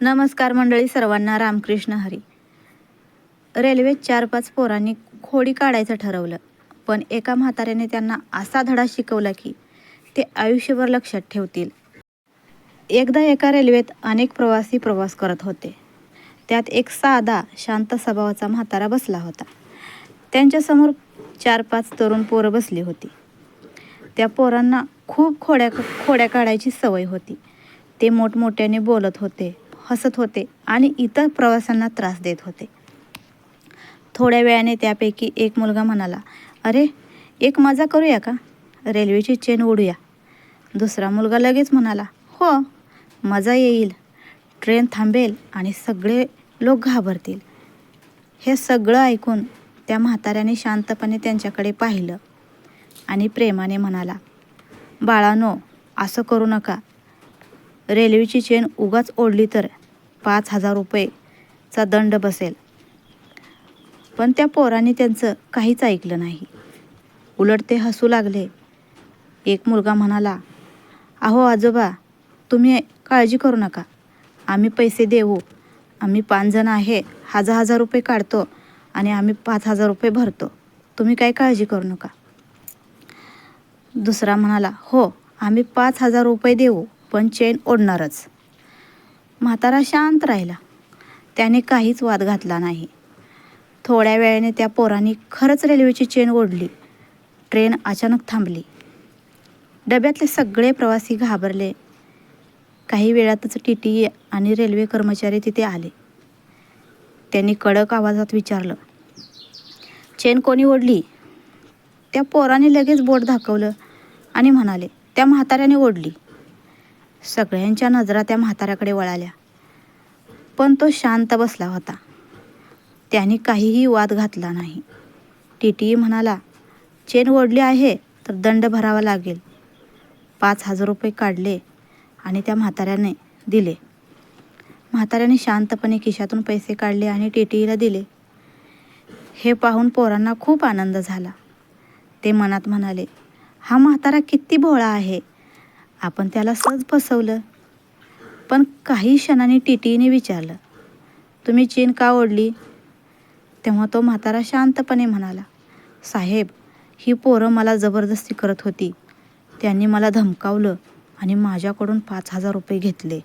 नमस्कार मंडळी सर्वांना, रामकृष्ण हरी. रेल्वेत 4-5 पोरांनी खोडी काढायचं ठरवलं, पण एका म्हाताऱ्याने त्यांना असा धडा शिकवला की ते आयुष्यभर लक्षात ठेवतील. एकदा एका रेल्वेत अनेक प्रवासी प्रवास करत होते. त्यात एक साधा शांत स्वभावाचा म्हातारा बसला होता. त्यांच्यासमोर 4-5 तरुण पोरं बसली होती. त्या पोरांना खूप खोड्या काढायची सवय होती. ते मोठमोठ्याने बोलत होते, हसत होते आणि इतर प्रवाशांना त्रास देत होते. थोड्या वेळाने त्यापैकी एक मुलगा म्हणाला, "अरे, एक मजा करूया का? रेल्वेची चेन ओढूया." दुसरा मुलगा लगेच म्हणाला, "हो, मजा येईल. ट्रेन थांबेल आणि सगळे लोक घाबरतील." हे सगळं ऐकून त्या म्हाताऱ्याने शांतपणे त्यांच्याकडे पाहिलं आणि प्रेमाने म्हणाला, "बाळांनो, असं करू नका. रेल्वेची चेन उगाच ओढली तर 5,000 रुपयेचा दंड बसेल." पण त्या पोरांनी त्यांचं काहीच ऐकलं नाही. उलट ते हसू लागले. एक मुलगा म्हणाला, "अहो आजोबा, तुम्ही काळजी करू नका. आम्ही पैसे देऊ. आम्ही 5 जण आहे. 1,000 रुपये काढतो आणि आम्ही 5,000 रुपये भरतो. तुम्ही काही काळजी करू नका." दुसरा म्हणाला, "हो, आम्ही 5,000 रुपये देऊ, पण चेन ओढणारच." म्हातारा शांत राहिला. त्याने काहीच वाद घातला नाही. थोड्या वेळाने त्या पोरांनी खरंच रेल्वेची चेन ओढली. ट्रेन अचानक थांबली. डब्यातले सगळे प्रवासी घाबरले. काही वेळातच टी आणि रेल्वे कर्मचारी तिथे आले. त्यांनी कडक आवाजात विचारलं, "चेन कोणी ओढली?" त्या पोराने लगेच बोट दाखवलं आणि म्हणाले, "त्या म्हाताऱ्याने ओढली." सगळ्यांच्या नजरा त्या म्हाताऱ्याकडे वळाल्या, पण तो शांत बसला होता. त्याने काहीही वाद घातला नाही. टी म्हणाला, "चेन ओढली आहे तर दंड भरावा लागेल." 5,000 रुपये काढले आणि त्या म्हाताऱ्याने दिले. म्हाताऱ्याने शांतपणे खिशातून पैसे काढले आणि टीटीला दिले. हे पाहून पोरांना खूप आनंद झाला. ते मनात म्हणाले, "हा म्हातारा किती भोळा आहे. आपण त्याला सहज फसवलं." पण काही क्षणांनी टीटीने विचारलं, "तुम्ही चेन का ओढली?" तेव्हा तो म्हातारा शांतपणे म्हणाला, "साहेब, ही पोरं मला जबरदस्ती करत होती. त्यांनी मला धमकावलं आणि माझ्याकडून 5,000 रुपये घेतले."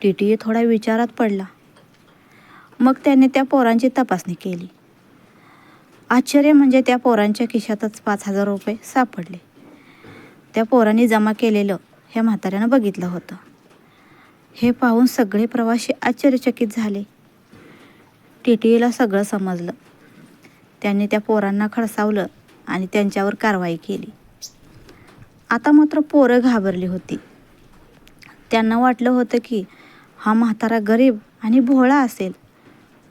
टीटी थोडा विचारात पडला. मग त्याने त्या पोरांची तपासणी केली. आश्चर्य म्हणजे त्या पोरांच्या खिशातच 5,000 रुपये सापडले. त्या पोरांनी जमा केलेलं ह्या म्हाताऱ्यानं बघितलं होतं. हे पाहून सगळे प्रवासी आश्चर्यचकित झाले. टीटीला सगळं समजलं. त्यांनी त्या पोरांना खडसावलं आणि त्यांच्यावर कारवाई केली. आता मात्र पोरं घाबरली होती. त्यांना वाटलं होतं की हा म्हातारा गरीब आणि भोळा असेल,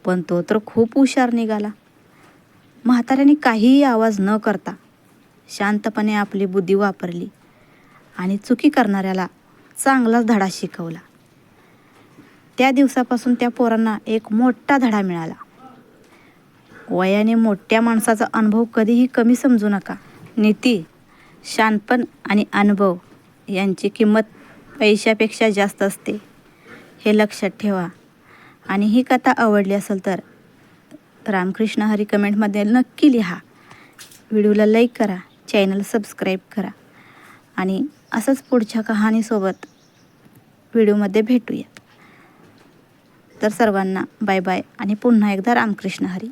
पण तो तर खूप हुशार निघाला. म्हाताऱ्याने काहीही आवाज न करता शांतपणे आपली बुद्धी वापरली आणि चुकी करणाऱ्याला चांगलाच धडा शिकवला. त्या दिवसापासून त्या पोरांना एक मोठा धडा मिळाला. वयाने मोठ्या माणसाचा अनुभव कधीही कमी समजू नका. नीती, शहाणपण आणि अनुभव यांची किंमत पैशापेक्षा जास्त असते, हे लक्षात ठेवा. आणि ही कथा आवडली असेल तर रामकृष्ण हरी कमेंटमध्ये नक्की लिहा. व्हिडिओला लाईक करा, चॅनल सबस्क्राईब करा आणि असंच पुढच्या कहाणीसोबत व्हिडिओमध्ये भेटूया. तर सर्वांना बाय बाय आणि पुन्हा एकदा रामकृष्ण हरी.